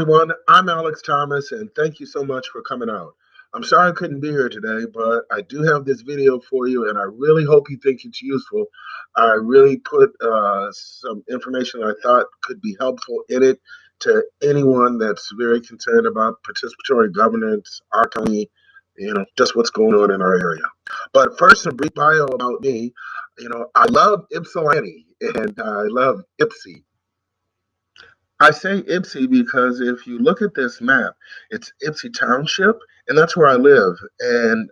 everyone. I'm Alex Thomas, and thank you so much for coming out. I'm sorry I couldn't be here today, but I do have this video for you, and I really hope you think it's useful. I really put some information I thought could be helpful in it to anyone that's very concerned about participatory governance, our county, just what's going on in our area. But first, a brief bio about me. I love Ypsilanti, and I love Ipsy. I say Ipsy because if you look at this map, it's Ipsy Township, and that's where I live. And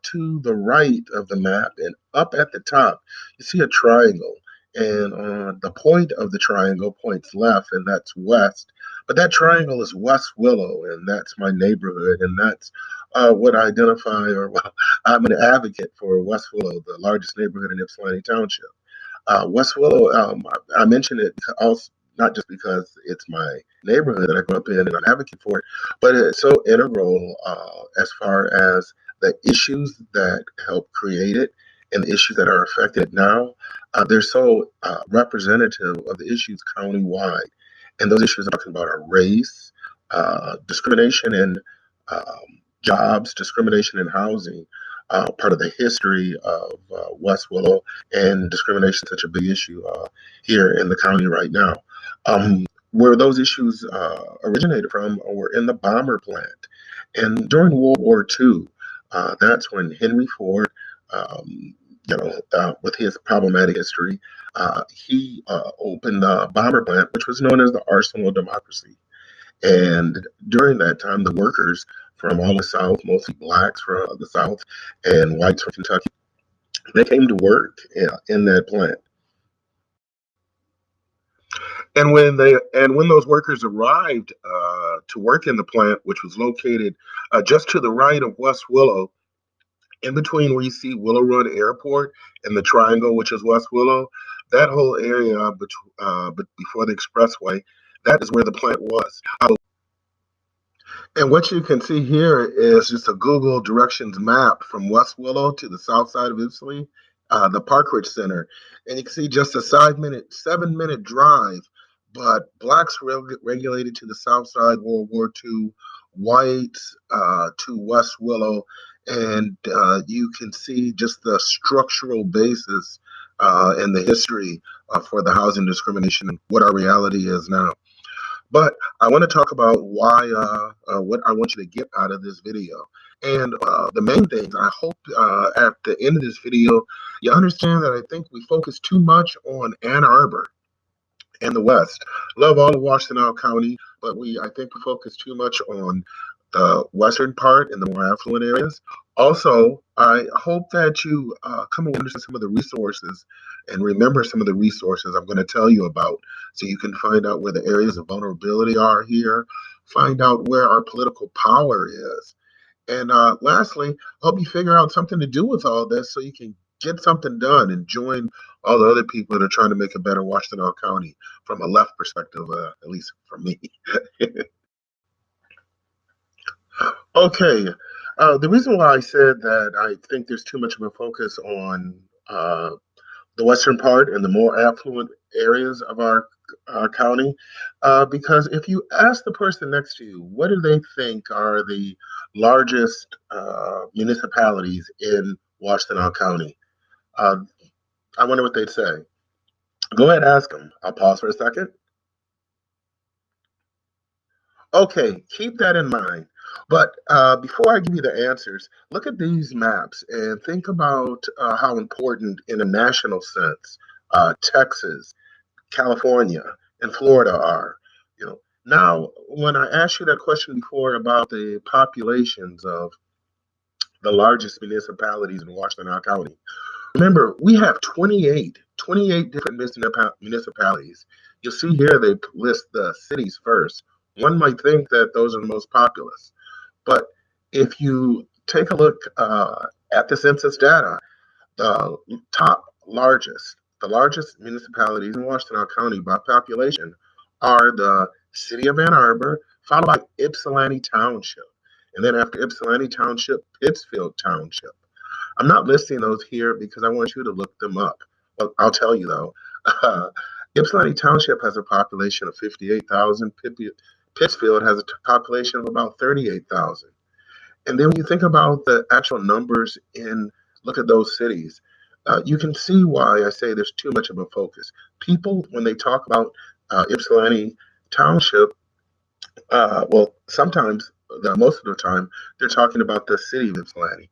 to the right of the map and up at the top, you see a triangle. And the point of the triangle points left, and that's west. But that triangle is West Willow, and that's my neighborhood, and that's what I identify, or well, I'm an advocate for West Willow, the largest neighborhood in Ypsilanti Township. West Willow, I mentioned it also not just because it's my neighborhood that I grew up in and I'm advocate for it, but it's so integral as far as the issues that help create it and the issues that are affected now. They're so representative of the issues countywide. And those issues I'm talking about are race, discrimination in jobs, discrimination in housing, part of the history of West Willow, and discrimination is such a big issue here in the county right now. Where those issues originated from were in the bomber plant. And during World War II, that's when Henry Ford, with his problematic history, he opened the bomber plant, which was known as the Arsenal of Democracy. And during that time, the workers from all the South, mostly blacks from the South and whites from Kentucky, they came to work in that plant. And when those workers arrived to work in the plant, which was located just to the right of West Willow, in between where you see Willow Run Airport and the triangle, which is West Willow, that whole area before the expressway, that is where the plant was. And what you can see here is just a Google directions map from West Willow to the south side of Ypsilanti, the Parkridge Center. And you can see just a 7-minute drive, but blacks regulated to the south side, World War II, whites to West Willow. And you can see just the structural basis and the history for the housing discrimination and what our reality is now. But I want to talk about why, what I want you to get out of this video. And the main things, I hope at the end of this video, you understand that I think we focus too much on Ann Arbor and the West. Love all of Washtenaw County, but I think we focus too much on the western part and the more affluent areas. Also, I hope that you come and understand some of the resources and remember some of the resources I'm going to tell you about so you can find out where the areas of vulnerability are here, find out where our political power is. And lastly, I hope you figure out something to do with all this so you can get something done and join all the other people that are trying to make a better Washtenaw County from a left perspective, at least for me. Okay. The reason why I said that I think there's too much of a focus on the western part and the more affluent areas of our county, because if you ask the person next to you, what do they think are the largest municipalities in Washtenaw County? Uh, I wonder what they'd say. Go ahead, ask them. I'll pause for a second. Okay, keep that in mind. But before I give you the answers, look at these maps and think about how important in a national sense Texas, California, and Florida are. Now, when I asked you that question before about the populations of the largest municipalities in Washtenaw County, remember, we have 28 different municipalities. You'll see here they list the cities first. One might think that those are the most populous. But if you take a look at the census data, the the largest municipalities in Washtenaw County by population are the city of Ann Arbor, followed by Ypsilanti Township. And then after Ypsilanti Township, Pittsfield Township. I'm not listing those here because I want you to look them up. Well, I'll tell you though. Ypsilanti Township has a population of 58,000. Pittsfield has a population of about 38,000. And then when you think about the actual numbers in, look at those cities, you can see why I say there's too much of a focus. People, when they talk about Ypsilanti Township, well, sometimes, most of the time, they're talking about the city of Ypsilanti.